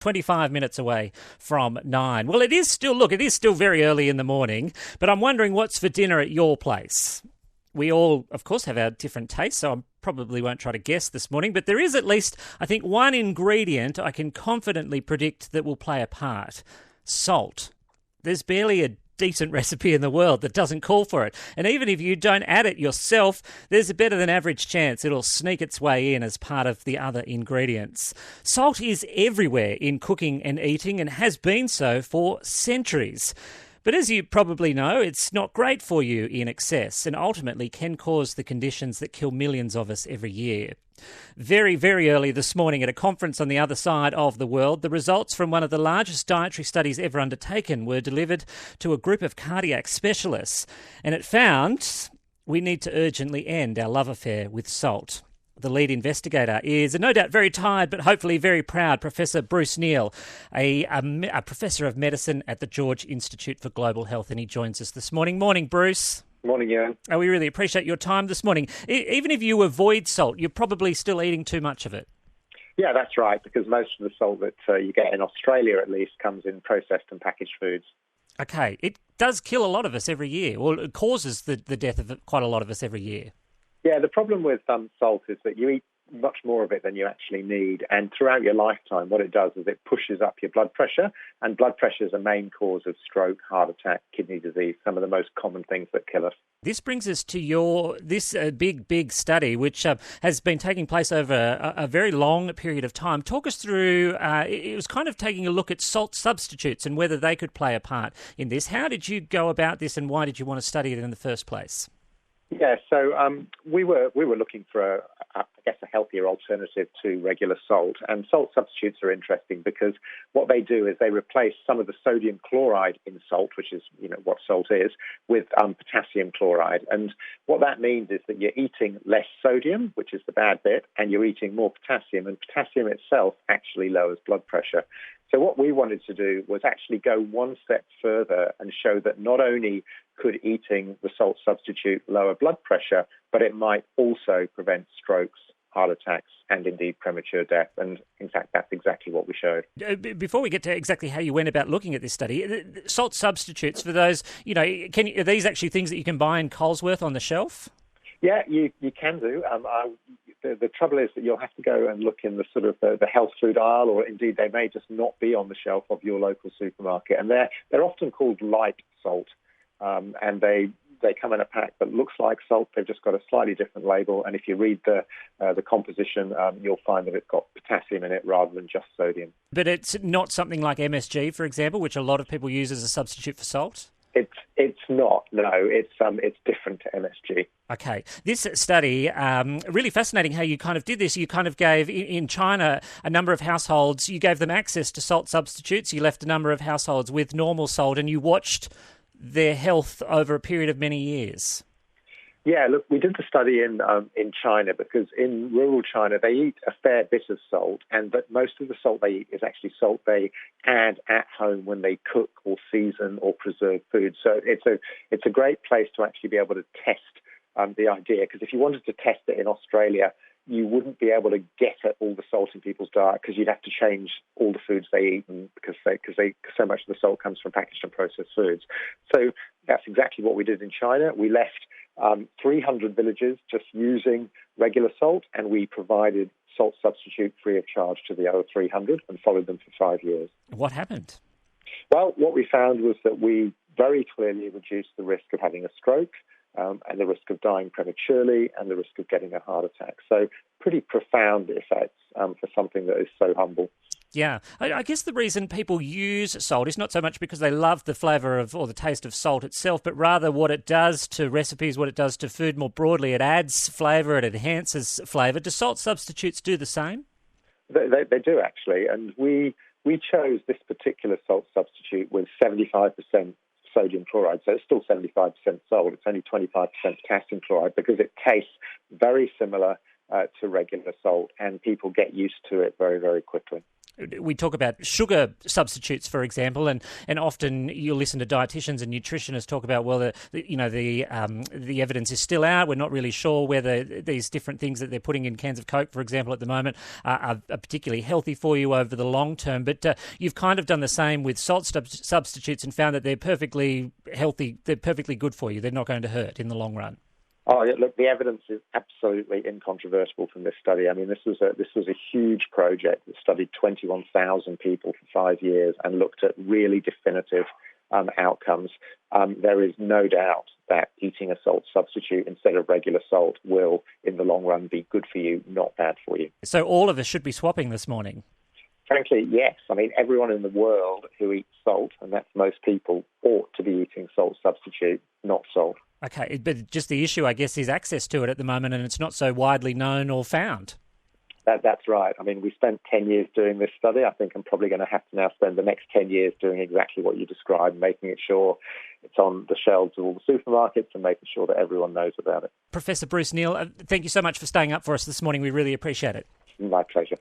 25 minutes away from 9. Well, it is still very early in the morning, but I'm wondering what's for dinner at your place. We all, of course, have our different tastes, so I probably won't try to guess this morning, but there is at least, I think, one ingredient I can confidently predict that will play a part. Salt. There's barely a decent recipe in the world that doesn't call for it. And even if you don't add it yourself, there's a better than average chance it'll sneak its way in as part of the other ingredients. Salt is everywhere in cooking and eating and has been so for centuries. But as you probably know, it's not great for you in excess and ultimately can cause the conditions that kill millions of us every year. Very, very early this morning at a conference on the other side of the world, the results from one of the largest dietary studies ever undertaken were delivered to a group of cardiac specialists, and it found we need to urgently end our love affair with salt. The lead investigator is, no doubt very tired, but hopefully very proud, Professor Bruce Neal, a professor of medicine at the George Institute for Global Health, and he joins us this morning. Morning, Bruce. Morning, Ian. We really appreciate your time this morning. Even if you avoid salt, you're probably still eating too much of it. Yeah, that's right, because most of the salt that you get in Australia, at least, comes in processed and packaged foods. Okay, it does kill a lot of us every year, or it causes the death of quite a lot of us every year. Yeah, the problem with salt is that you eat much more of it than you actually need. And throughout your lifetime, what it does is it pushes up your blood pressure. And blood pressure is a main cause of stroke, heart attack, kidney disease, some of the most common things that kill us. This brings us to this big study, which has been taking place over a very long period of time. Talk us through, it was kind of taking a look at salt substitutes and whether they could play a part in this. How did you go about this and why did you want to study it in the first place? Yeah, so we were looking for a healthier alternative to regular salt, and salt substitutes are interesting because what they do is they replace some of the sodium chloride in salt, which is what salt is, with potassium chloride, and what that means is that you're eating less sodium, which is the bad bit, and you're eating more potassium, and potassium itself actually lowers blood pressure. So what we wanted to do was actually go one step further and show that not only could eating the salt substitute lower blood pressure, but it might also prevent strokes, heart attacks, and indeed premature death. And in fact, that's exactly what we showed. Before we get to exactly how you went about looking at this study, salt substitutes, for those, are these actually things that you can buy in Colesworth on the shelf? Yeah, you can do. The trouble is that you'll have to go and look in the sort of the health food aisle, or indeed they may just not be on the shelf of your local supermarket. And they're often called light salt, and they come in a pack that looks like salt. They've just got a slightly different label, and if you read the composition, you'll find that it's got potassium in it rather than just sodium. But it's not something like MSG, for example, which a lot of people use as a substitute for salt? It's not. No, it's different to MSG. Okay. This study, really fascinating how you kind of did this. You kind of gave, in China, a number of households, you gave them access to salt substitutes. You left a number of households with normal salt, and you watched their health over a period of many years. Yeah, look, we did the study in China because in rural China they eat a fair bit of salt, and that most of the salt they eat is actually salt they add at home when they cook or season or preserve food. So it's a great place to actually be able to test the idea, because if you wanted to test it in Australia, you wouldn't be able to get at all the salt in people's diet because you'd have to change all the foods they eat, and because so much of the salt comes from packaged and processed foods. So that's exactly what we did in China. We left 300 villages just using regular salt, and we provided salt substitute free of charge to the other 300 and followed them for 5 years. What happened? Well, what we found was that we very clearly reduced the risk of having a stroke, and the risk of dying prematurely, and the risk of getting a heart attack. So pretty profound effects for something that is so humble. Yeah. I guess the reason people use salt is not so much because they love the flavour of or the taste of salt itself, but rather what it does to recipes, what it does to food more broadly. It adds flavour, it enhances flavour. Do salt substitutes do the same? They do, actually. And we chose this particular salt substitute with 75% sodium chloride, so it's still 75% salt. It's only 25% potassium chloride because it tastes very similar to regular salt, and people get used to it very, very quickly. We talk about sugar substitutes, for example, and often you'll listen to dietitians and nutritionists talk about, well, the evidence is still out. We're not really sure whether these different things that they're putting in cans of Coke, for example, at the moment are particularly healthy for you over the long term. But you've kind of done the same with salt substitutes and found that they're perfectly healthy. They're perfectly good for you. They're not going to hurt in the long run. Oh, look, the evidence is absolutely incontrovertible from this study. I mean, this was a huge project that studied 21,000 people for 5 years and looked at really definitive outcomes. There is no doubt that eating a salt substitute instead of regular salt will, in the long run, be good for you, not bad for you. So all of us should be swapping this morning. Frankly, yes. I mean, everyone in the world who eats salt, and that's most people, ought to be eating salt substitute, not salt. Okay, but just the issue, I guess, is access to it at the moment, and it's not so widely known or found. That's right. I mean, we spent 10 years doing this study. I think I'm probably going to have to now spend the next 10 years doing exactly what you described, making it sure it's on the shelves of all the supermarkets and making sure that everyone knows about it. Professor Bruce Neal, thank you so much for staying up for us this morning. We really appreciate it. My pleasure.